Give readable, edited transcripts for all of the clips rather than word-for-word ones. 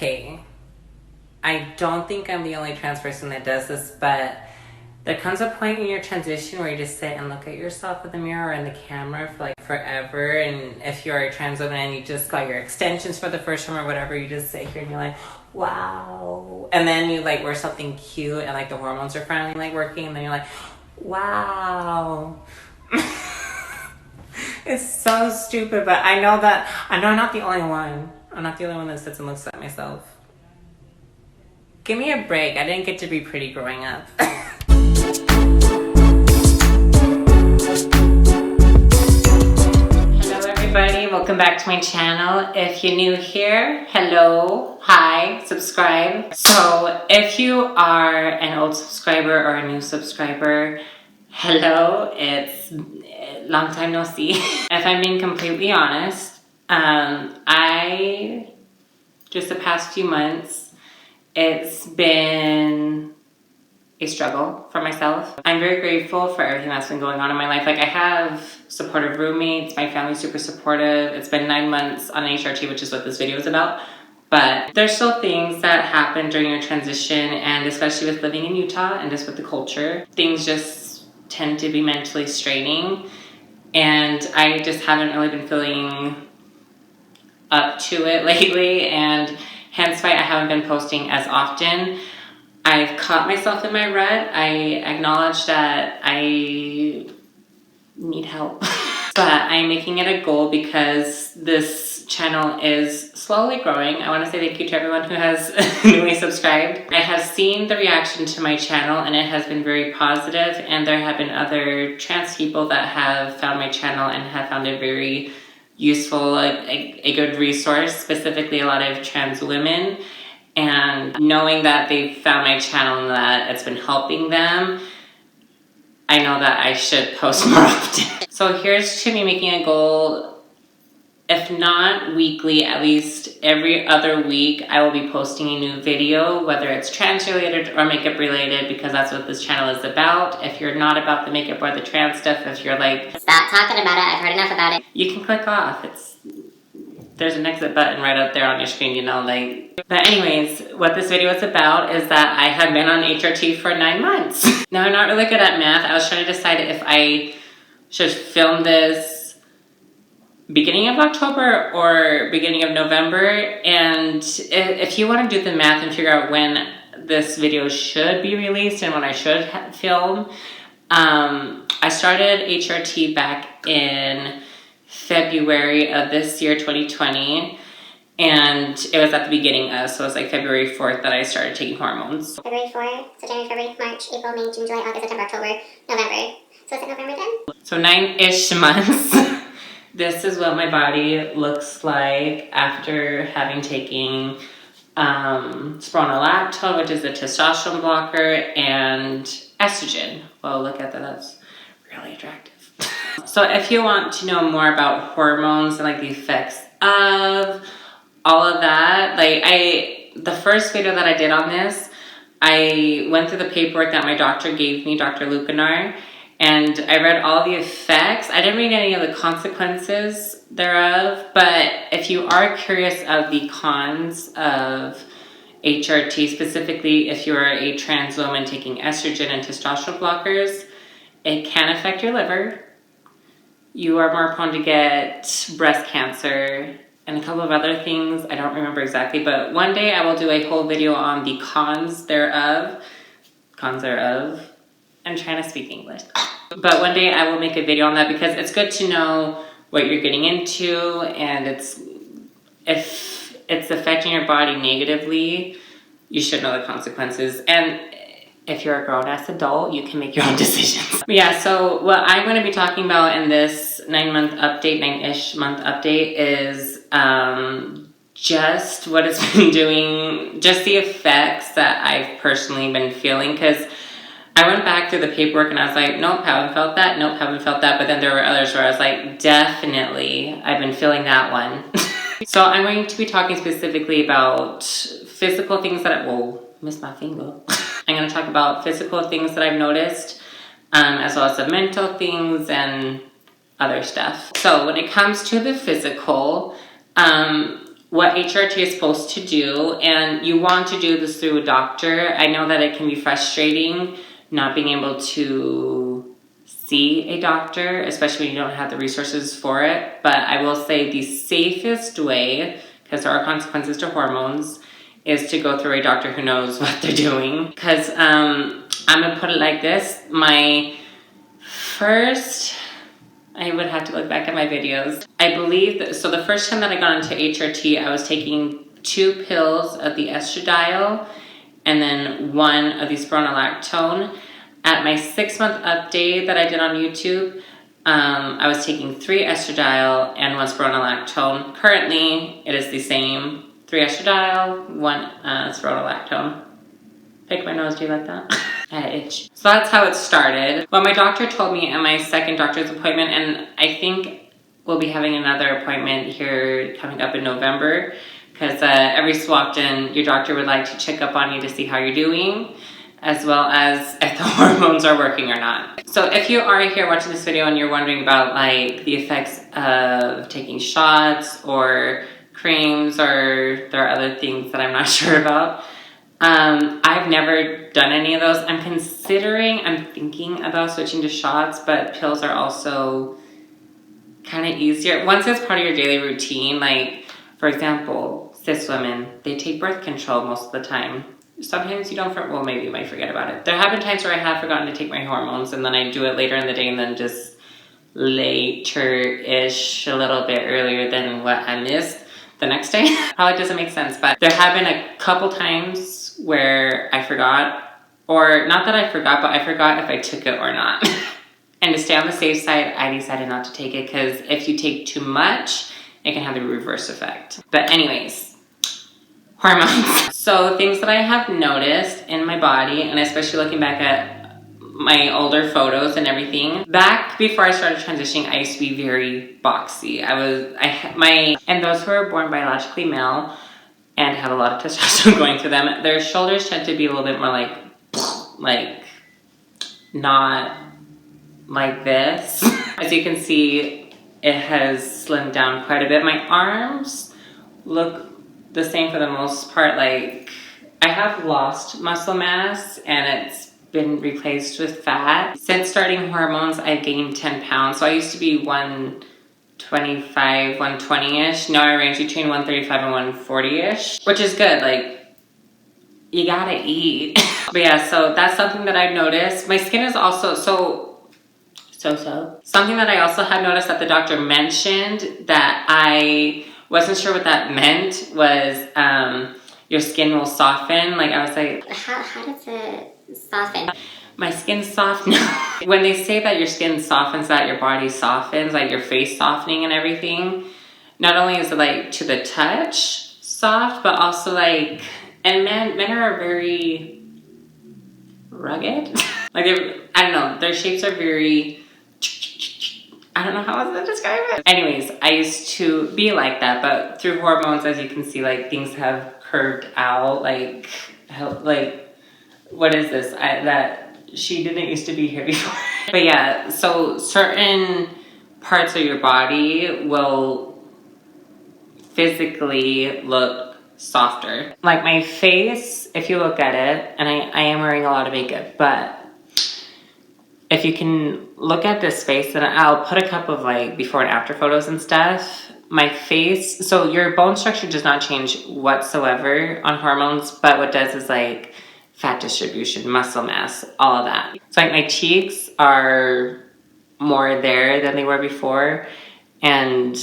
Okay, I don't think I'm the only trans person that does this, but there comes a point in your transition where you just sit and look at yourself in the mirror or in the camera for like forever. And if you're a trans woman and you just got your extensions for the first time or whatever, you just sit here and you're like, wow. And then you like wear something cute and like the hormones are finally like working, and then you're like, wow. It's so stupid, but I know I'm not the only one. I'm not the only one that sits and looks at myself. Give me a break. I didn't get to be pretty growing up. Hello everybody, welcome back to my channel. If you're new here, hello, hi, subscribe. So if you are an old subscriber or a new subscriber, hello, it's long time no see. If I'm being completely honest, just the past few months, it's been a struggle for myself. I'm very grateful for everything that's been going on in my life. Like, I have supportive roommates, my family's super supportive. It's been 9 months on HRT, which is what this video is about. But there's still things that happen during your transition, and especially with living in Utah and just with the culture, things just tend to be mentally straining. And I just haven't really been feeling up to it lately, and hence why I haven't been posting as often. I've caught myself in my rut. I acknowledge that I need help. But I'm making it a goal because this channel is slowly growing. I want to say thank you to everyone who has newly subscribed. I have seen the reaction to my channel and it has been very positive, and there have been other trans people that have found my channel and have found it very useful, a good resource, specifically a lot of trans women. And knowing that they've found my channel and that it's been helping them, I know that I should post more often. So here's to me making a goal, if not weekly, at least every other week, I will be posting a new video, whether it's trans related or makeup related, because that's what this channel is about. If you're not about the makeup or the trans stuff, if you're like, stop talking about it, I've heard enough about it, you can click off. There's an exit button right up there on your screen, you know, like. But anyways, what this video is about is that I have been on HRT for 9 months. Now, I'm not really good at math. I was trying to decide if I should film this beginning of October or beginning of November. And if you want to do the math and figure out when this video should be released and when I should film, I started HRT back in February of this year, 2020, and it was at the beginning of, so it was like February 4th that I started taking hormones. February 4th, so January, February, March, April, May, June, July, August, September, October, November. So is it November then? So 9-ish months. This is what my body looks like after having taken spironolactone, which is a testosterone blocker, and estrogen. Well, look at that, that's really attractive. So if you want to know more about hormones and like the effects of all of that, like the first video that I did on this, I went through the paperwork that my doctor gave me, Dr. Lupinar, and I read all the effects. I didn't read any of the consequences thereof, but if you are curious of the cons of HRT, specifically if you're a trans woman taking estrogen and testosterone blockers, it can affect your liver. You are more prone to get breast cancer and a couple of other things. I don't remember exactly, but one day I will do a whole video on the cons thereof. I'm trying to speak English. But one day I will make a video on that, because it's good to know what you're getting into, and if it's affecting your body negatively, you should know the consequences. And if you're a grown-ass adult, you can make your own decisions. But yeah, so what I'm going to be talking about in this 9-ish month update is just what it's been doing, just the effects that I've personally been feeling, because I went back through the paperwork and I was like, nope, haven't felt that, nope, haven't felt that, but then there were others where I was like, definitely, I've been feeling that one. So I'm going to be talking specifically about physical things that miss my finger. I'm going to talk about physical things that I've noticed, as well as the mental things and other stuff. So when it comes to the physical, what HRT is supposed to do, and you want to do this through a doctor. I know that it can be frustrating not being able to see a doctor, especially when you don't have the resources for it. But I will say the safest way, because there are consequences to hormones, is to go through a doctor who knows what they're doing. Because I'm going to put it like this. My first... I would have to look back at my videos. I believe that, so the first time that I got into HRT, I was taking 2 pills of the estradiol and then 1 of the spironolactone. At my 6-month update that I did on YouTube, I was taking 3 estradiol and 1 spironolactone. Currently, it is the same. 3 estradiol, 1 spironolactone. Pick my nose, do you like that? I itch. So that's how it started. Well, my doctor told me at my second doctor's appointment, and I think we'll be having another appointment here coming up in November, because every so often your doctor would like to check up on you to see how you're doing, as well as if the hormones are working or not. So if you are here watching this video and you're wondering about like the effects of taking shots or creams, or there are other things that I'm not sure about, I've never done any of those. I'm thinking about switching to shots, but pills are also kind of easier. Once it's part of your daily routine, like, for example, cis women, they take birth control most of the time. Sometimes you don't, well, maybe you might forget about it. There have been times where I have forgotten to take my hormones, and then I do it later in the day, and then just later-ish, a little bit earlier than what I missed the next day. Probably doesn't make sense, but there have been a couple times where I forgot, or not that I forgot, but I forgot if I took it or not. And to stay on the safe side, I decided not to take it, because if you take too much, it can have the reverse effect. But anyways, hormones. So things that I have noticed in my body, and especially looking back at my older photos and everything. Back before I started transitioning, I used to be very boxy. And those who are born biologically male and have a lot of testosterone going through them, their shoulders tend to be a little bit more like not like this. As you can see, it has slimmed down quite a bit. My arms look the same for the most part. Like, I have lost muscle mass and it's been replaced with fat. Since starting hormones, I've gained 10 pounds. So I used to be 125, 120-ish. Now I range between 135 and 140-ish, which is good. Like, you gotta eat. But yeah, so that's something that I've noticed. My skin is also so. Something that I also had noticed that the doctor mentioned that I wasn't sure what that meant was your skin will soften. Like, I was like, How does it soften? My skin's soft now. When they say that your skin softens, that your body softens, like your face softening and everything, not only is it like to the touch soft, but also like, and men are very rugged. Like, I don't know, their shapes are very, I don't know how else to describe it. Anyways, I used to be like that, but through hormones, as you can see, like, things have curved out, like what is this? That she didn't used to be here before. But yeah, so certain parts of your body will physically look softer. Like my face, if you look at it, and I am wearing a lot of makeup, but if you can look at this face, and I'll put a couple of like before and after photos and stuff. My face, so your bone structure does not change whatsoever on hormones, but what does is like fat distribution, muscle mass, all of that. So like my cheeks are more there than they were before. And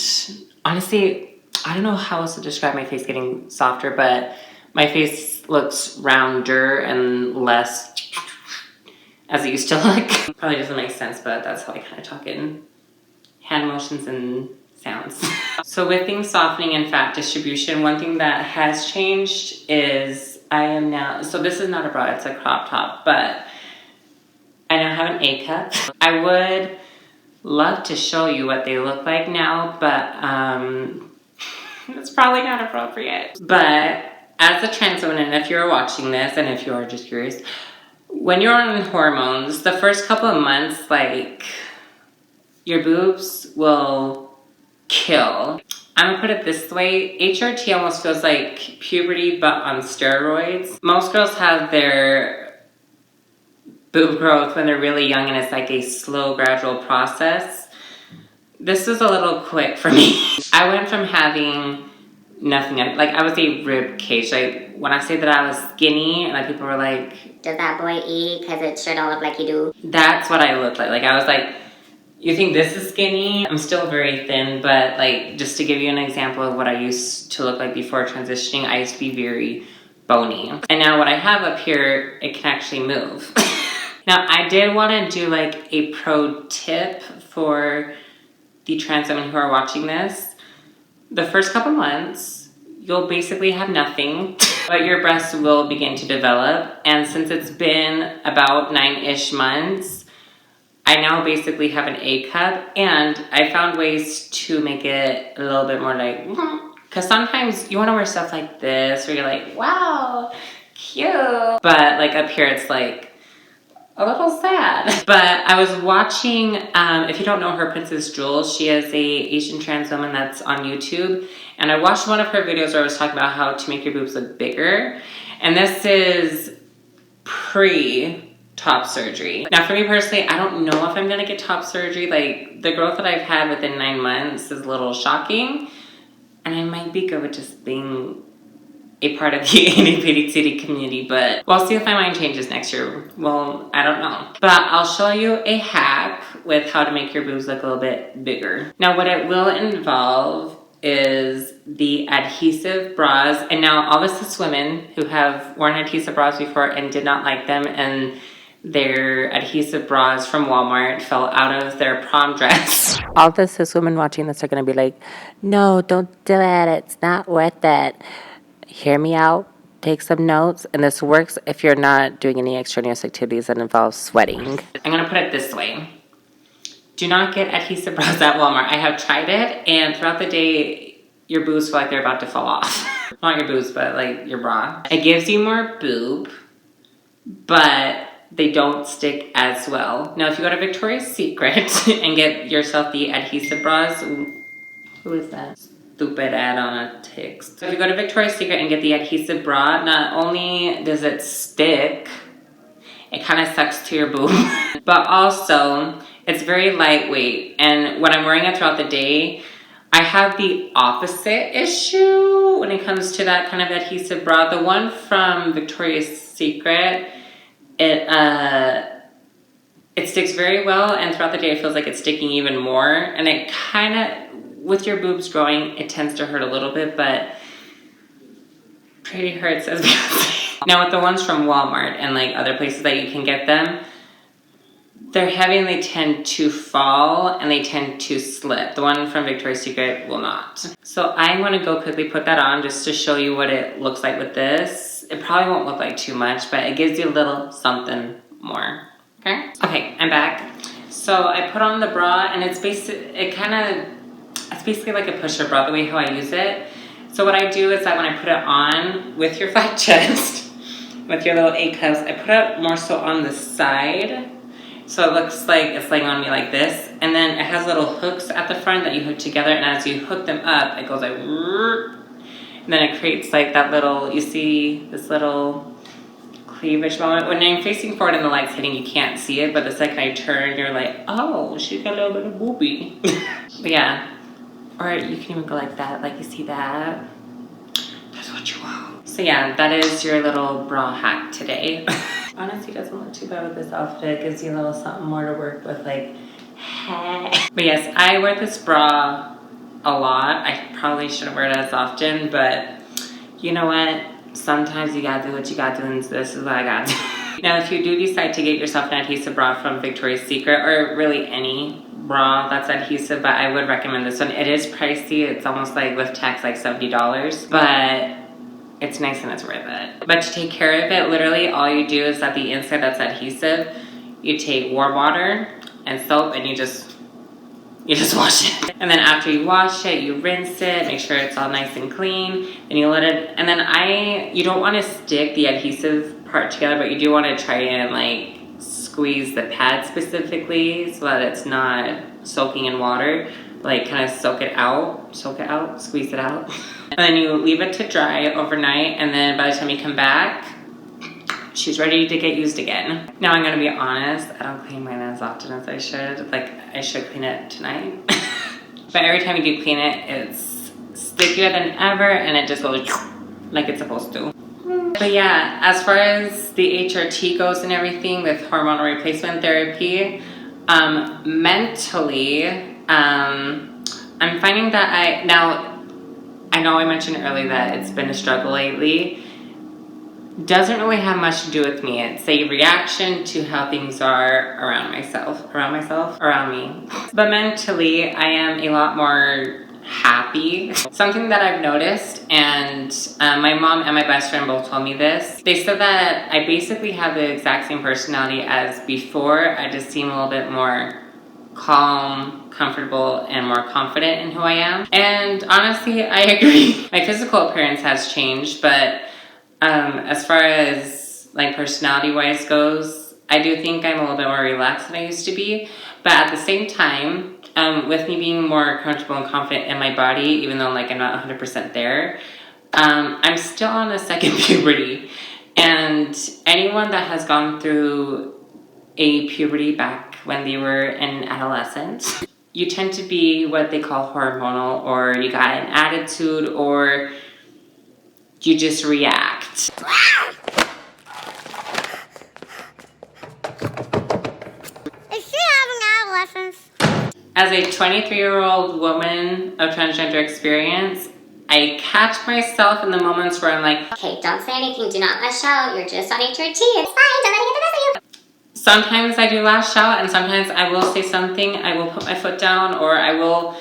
honestly, I don't know how else to describe my face getting softer, but my face looks rounder and less as it used to look. Probably doesn't make sense, but that's how I kind of talk in hand motions and sounds. So with things softening and fat distribution, one thing that has changed is I am now, so this is not a bra, it's a crop top, but I now have an A cup. I would love to show you what they look like now, but it's probably not appropriate. But as a trans woman, and if you're watching this, and if you are just curious, when you're on hormones, the first couple of months, like, your boobs will kill. I'm gonna put it this way, HRT almost feels like puberty but on steroids. Most girls have their boob growth when they're really young and it's like a slow, gradual process. This was a little quick for me. I went from having nothing, like I was a rib cage. Like when I say that I was skinny, and like people were like, does that boy eat? Because it sure don't look like you do. That's what I looked like. Like I was like, you think this is skinny? I'm still very thin, but like just to give you an example of what I used to look like before transitioning, I used to be very bony. And now what I have up here, it can actually move. Now I did want to do like a pro tip for the trans women who are watching this. The first couple months, you'll basically have nothing, but your breasts will begin to develop. And since it's been about 9-ish months, I now basically have an A cup, and I found ways to make it a little bit more like, because sometimes you want to wear stuff like this, where you're like, wow, cute. But like up here, it's like a little sad. But I was watching, if you don't know her, Princess Jules, she is a Asian trans woman that's on YouTube. And I watched one of her videos where I was talking about how to make your boobs look bigger. And this is pre-top surgery. Now for me personally, I don't know if I'm gonna get top surgery. Like the growth that I've had within 9 months is a little shocking. And I might be good with just being a part of the itty bitty titty community, but we'll see if my mind changes next year. Well, I don't know. But I'll show you a hack with how to make your boobs look a little bit bigger. Now what it will involve is the adhesive bras. And now all this is women who have worn adhesive bras before and did not like them, and their adhesive bras from Walmart fell out of their prom dress. All the cis women watching this are gonna be like, no, don't do it, it's not worth it. Hear me out, take some notes, and this works if you're not doing any extraneous activities that involve sweating. I'm gonna put it this way. Do not get adhesive bras at Walmart. I have tried it, and throughout the day, your boobs feel like they're about to fall off. Not your boobs, but like your bra. It gives you more boob, but they don't stick as well. Now, if you go to Victoria's Secret and get yourself the adhesive bras, who is that? Stupid ad on a text. So if you go to Victoria's Secret and get the adhesive bra, not only does it stick, it kind of sucks to your boob, but also it's very lightweight. And when I'm wearing it throughout the day, I have the opposite issue when it comes to that kind of adhesive bra. The one from Victoria's Secret, it sticks very well, and throughout the day it feels like it's sticking even more. And it kind of, with your boobs growing, it tends to hurt a little bit, but pretty hurts as Beyonce. Now with the ones from Walmart and like other places that you can get them, they're heavy and they tend to fall and they tend to slip. The one from Victoria's Secret will not. So I'm gonna go quickly put that on just to show you what it looks like with this. It probably won't look like too much, but it gives you a little something more, okay? Okay, I'm back. So I put on the bra, and it's basically like a pusher bra, the way how I use it. So what I do is that when I put it on with your flat chest, with your little A cups, I put it more so on the side. So it looks like it's laying on me like this. And then it has little hooks at the front that you hook together. And as you hook them up, it goes like, and then it creates like that little, you see this little cleavage moment. When I'm facing forward and the light's hitting, you can't see it. But the second I turn, you're like, oh, she's got a little bit of boobie. But yeah. Or you can even go like that, like you see that. That's what you want. So yeah, that is your little bra hack today. Honestly, it doesn't look too bad with this outfit. It gives you a little something more to work with, like, hey. But yes, I wear this bra a lot. I probably shouldn't wear it as often, but you know what? Sometimes you gotta do what you gotta do, and this is what I gotta do. Now, if you do decide to get yourself an adhesive bra from Victoria's Secret, or really any bra that's adhesive, but I would recommend this one. It is pricey. It's almost like with tax like $70, but it's nice and it's worth it. But to take care of it, literally all you do is that the inside that's adhesive, you take warm water and soap and you just wash it. And then after you wash it, you rinse it, make sure it's all nice and clean, and you let it, and then you don't want to stick the adhesive part together, but you do want to try and like squeeze the pad specifically so that it's not soaking in water. like kind of soak it out, squeeze it out. And then you leave it to dry overnight, and then by the time you come back, she's ready to get used again. Now I'm gonna be honest, I don't clean mine as often as I should. Like, I should clean it tonight. But every time you do clean it, it's stickier than ever, and it just goes like it's supposed to. But yeah, as far as the HRT goes and everything with hormonal replacement therapy, mentally, I'm finding that I know I mentioned earlier that it's been a struggle lately. Doesn't really have much to do with me. It's a reaction to how things are around me. But mentally, I am a lot more happy. Something that I've noticed, and my mom and my best friend both told me this. They said that I basically have the exact same personality as before. I just seem a little bit more calm, comfortable, and more confident in who I am. And honestly, I agree. My physical appearance has changed, but as far as like personality wise goes, I do think I'm a little bit more relaxed than I used to be. But at the same time, with me being more comfortable and confident in my body, even though like I'm not 100% there, I'm still on a second puberty. And anyone that has gone through a puberty back when they were an adolescent, you tend to be what they call hormonal, or you got an attitude, or you just react. Is she having adolescence? As a 23-year-old woman of transgender experience, I catch myself in the moments where I'm like, Okay, don't say anything, do not lash out, you're just on HRT, it's fine, don't let it get the best of you. sometimes I do lash out, and sometimes I will say something, I will put my foot down, or I will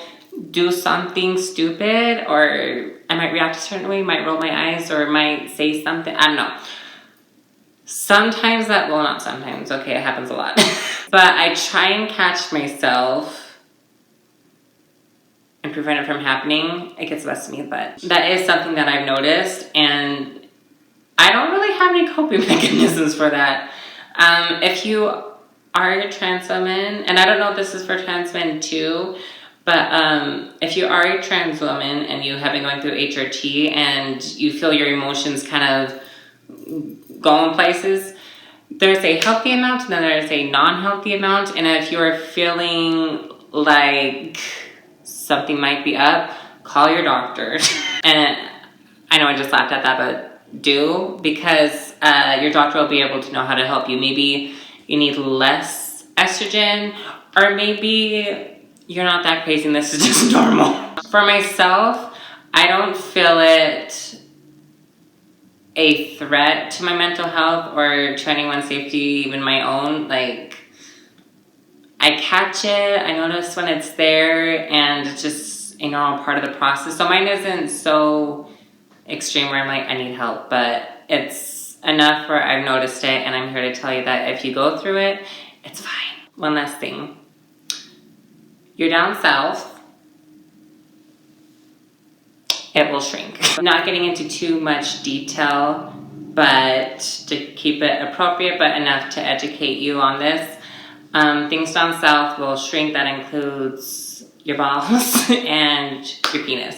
do something stupid, or I might react a certain way, might roll my eyes, or might say something, I don't know. Sometimes that, well, not sometimes, okay, it happens a lot. But I try and catch myself and prevent it from happening. It gets the best of me, but that is something that I've noticed, and I don't really have any coping mechanisms for that. If you are a trans woman, and I don't know if this is for trans men too, but if you are a trans woman and you have been going through HRT and you feel your emotions kind of going places, there's a healthy amount and then there's a non-healthy amount. And if you're feeling like something might be up, call your doctor. And I know I just laughed at that, but do, because your doctor will be able to know how to help you. Maybe you need less estrogen, or maybe you're not that crazy and this is just normal. For myself, I don't feel it a threat to my mental health or to anyone's safety, even my own. Like, I catch it, I notice when it's there, and it's just a normal part of the process. So mine isn't so extreme where I'm like, I need help, but it's enough where I've noticed it, and I'm here to tell you that if you go through it, it's fine. One last thing. You're down south, it will shrink. I'm not getting into too much detail, but to keep it appropriate, but enough to educate you on this. Things down south will shrink. That includes your balls and your penis.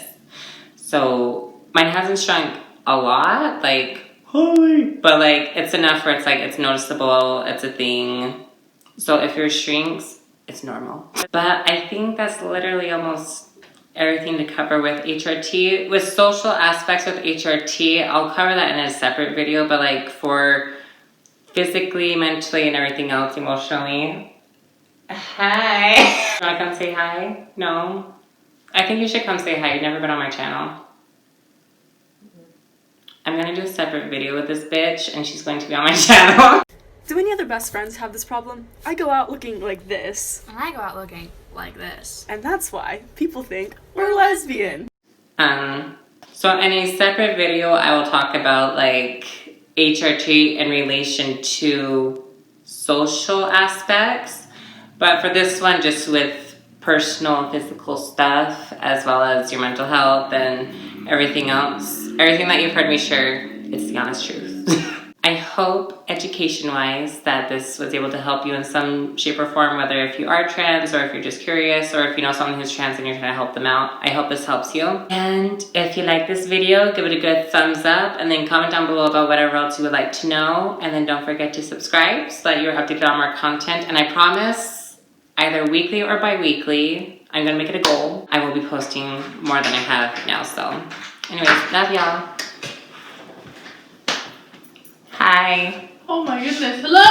So mine hasn't shrunk a lot, like, holy, but like it's enough where it's like it's noticeable, it's a thing. So if yours shrinks, it's normal. But I think that's literally almost everything to cover with HRT. With social aspects with HRT, I'll cover that in a separate video, but like for physically, mentally, and everything else, emotionally. Hi. You wanna come say hi? No? I think you should come say hi. You've never been on my channel. I'm gonna do a separate video with this bitch, and she's going to be on my channel. Do any other best friends have this problem? I go out looking like this. And I go out looking like this. And that's why people think we're lesbian. So in a separate video, I will talk about like HRT in relation to social aspects. But for this one, just with personal and physical stuff, as well as your mental health and everything else, everything that you've heard me share, it's the honest truth. I hope it education-wise, that this was able to help you in some shape or form, whether if you are trans or if you're just curious or if you know someone who's trans and you're trying to help them out. I hope this helps you. And if you like this video, give it a good thumbs up and then comment down below about whatever else you would like to know. And then don't forget to subscribe so that you're updated on more content. And I promise, either weekly or bi-weekly, I'm gonna make it a goal. I will be posting more than I have now, so. Anyways, love y'all. Hi. Oh my goodness. Hello?